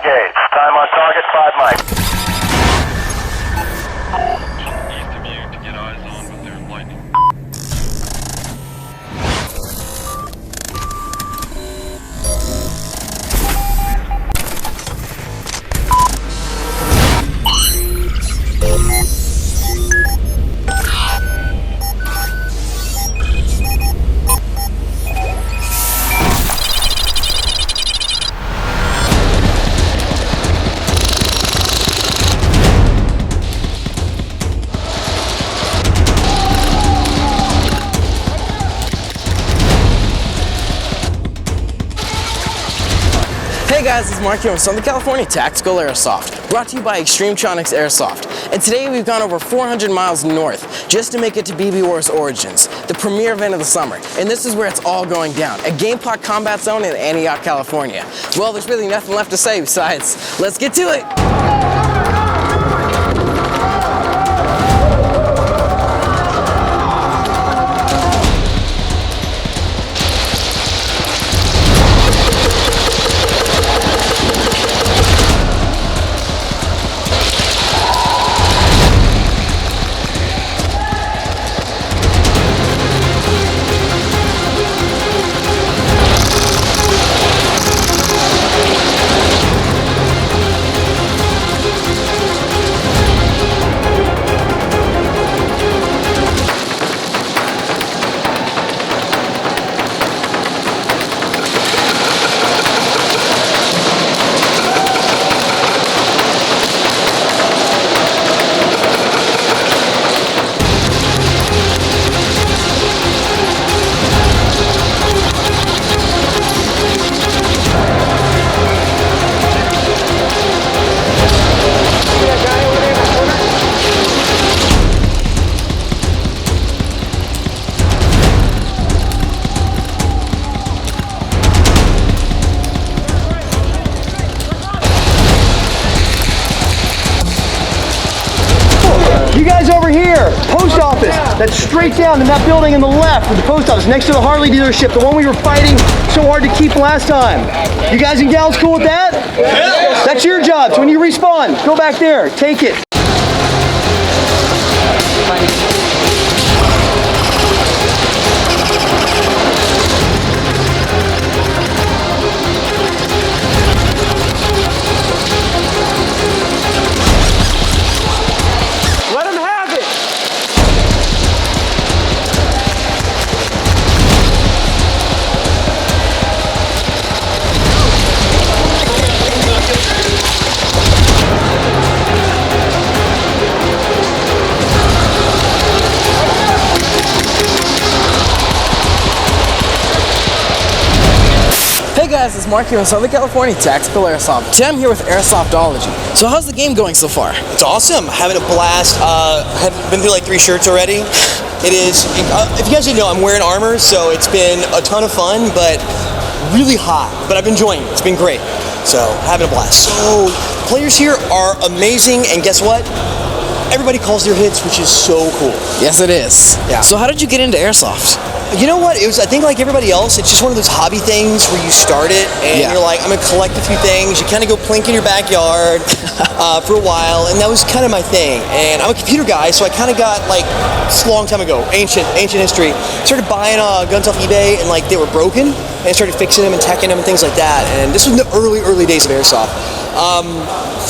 engaged. Time on target, 5 mics. East of you to get eyes on, but there's lightning. Hey guys, it's Mark here from Southern California Tactical Airsoft, brought to you by Extremetronics Airsoft. And today we've gone over 400 miles north just to make it to BB Wars Origins, the premier event of the summer. And this is where it's all going down, a Gamepod combat zone in Antioch, California. Well, there's really nothing left to say besides, let's get to it. You guys over here, post office, that's straight down in that building on the left with the post office next to the Harley dealership, the one we were fighting so hard to keep last time. You guys and gals cool with that? Yeah. That's your job, so when you respawn, go back there, take it. Hey guys, it's Mark here from Southern California Tactical Airsoft. Today I'm here with Airsoftology. So how's the game going so far? It's awesome. Having a blast. Have been through like 3 shirts already. It is, if you guys didn't know, I'm wearing armor, so it's been a ton of fun, but really hot. But I've been enjoying it. It's been great. So, having a blast. So, players here are amazing, and guess what? Everybody calls their hits, which is so cool. Yes, it is. Yeah. So how did you get into Airsoft? You know what? It was, I think, like everybody else, it's just one of those hobby things where you start it and you're like, I'm gonna collect a few things. You kind of go plink in your backyard for a while, and that was kind of my thing. And I'm a computer guy, so I kind of got like, it's a long time ago, ancient history. Started buying guns off eBay, and like they were broken, and I started fixing them and teching them and things like that. And this was in the early days of Airsoft.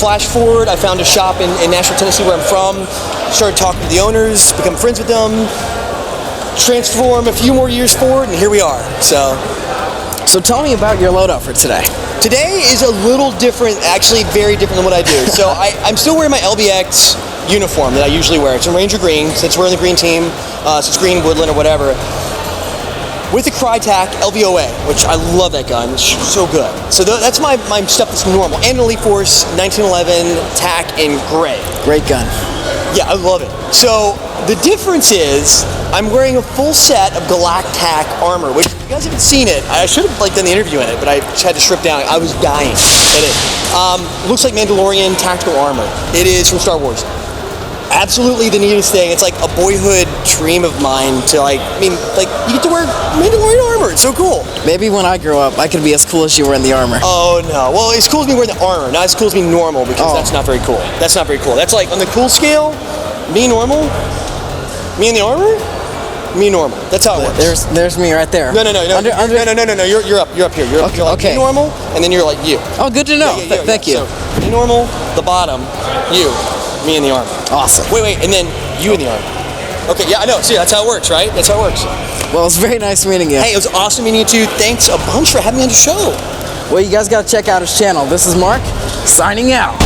Flash forward, I found a shop in Nashville, Tennessee, where I'm from. Started talking to the owners, become friends with them. Transform a few more years forward, and here we are. So tell me about your loadout for today. Today is a little different, actually very different than what I do. So I'm still wearing my LBX uniform that I usually wear. It's in Ranger Green, since we're in the green team, so it's green, woodland, or whatever. With the Crytac LVOA, which I love that gun, it's so good. So that's my stuff that's normal. And Elite Force 1911 TAC in gray. Great gun. Yeah, I love it. So the difference is I'm wearing a full set of Galactac armor, which if you guys haven't seen it, I should have done the interview in it, but I just had to strip down. I was dying at it. Looks like Mandalorian tactical armor. It is from Star Wars. absolutely the neatest thing. It's like a boyhood dream of mine to like, I mean, like you get to wear Mandalorian armor. It's so cool. Maybe when I grow up, I could be as cool as you were in the armor. Oh no. Well, it's cool as me wearing the armor, not as cool as me normal because that's not very cool. That's not very cool. That's like on the cool scale, me normal, me in the armor, me normal. That's how it works. There's me right there. No. No. You're up here. You're like okay. me normal, and then you're like you. Oh, good to know. Thank you. So, me normal, the bottom, you, me in the armor. Awesome. Wait, and then you in the armor. Okay, yeah, I know. See, that's how it works, right? That's how it works. Well, it's very nice meeting you. Hey, it was awesome meeting you too. Thanks a bunch for having me on the show. Well, you guys got to check out his channel. This is Mark, signing out.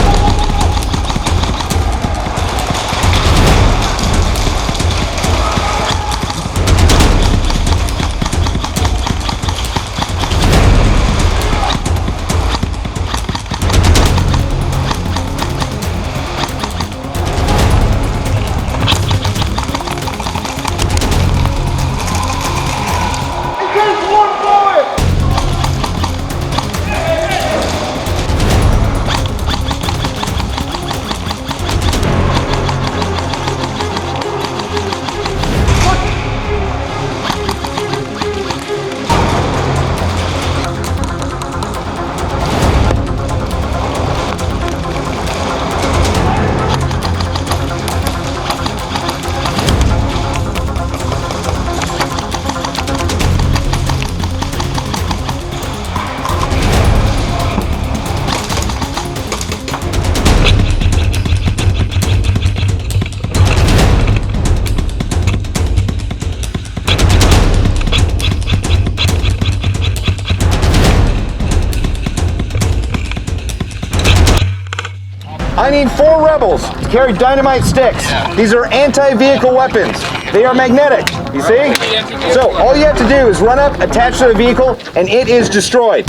I need 4 rebels to carry dynamite sticks. These are anti-vehicle weapons. They are magnetic, you see? So all you have to do is run up, attach to the vehicle, and it is destroyed.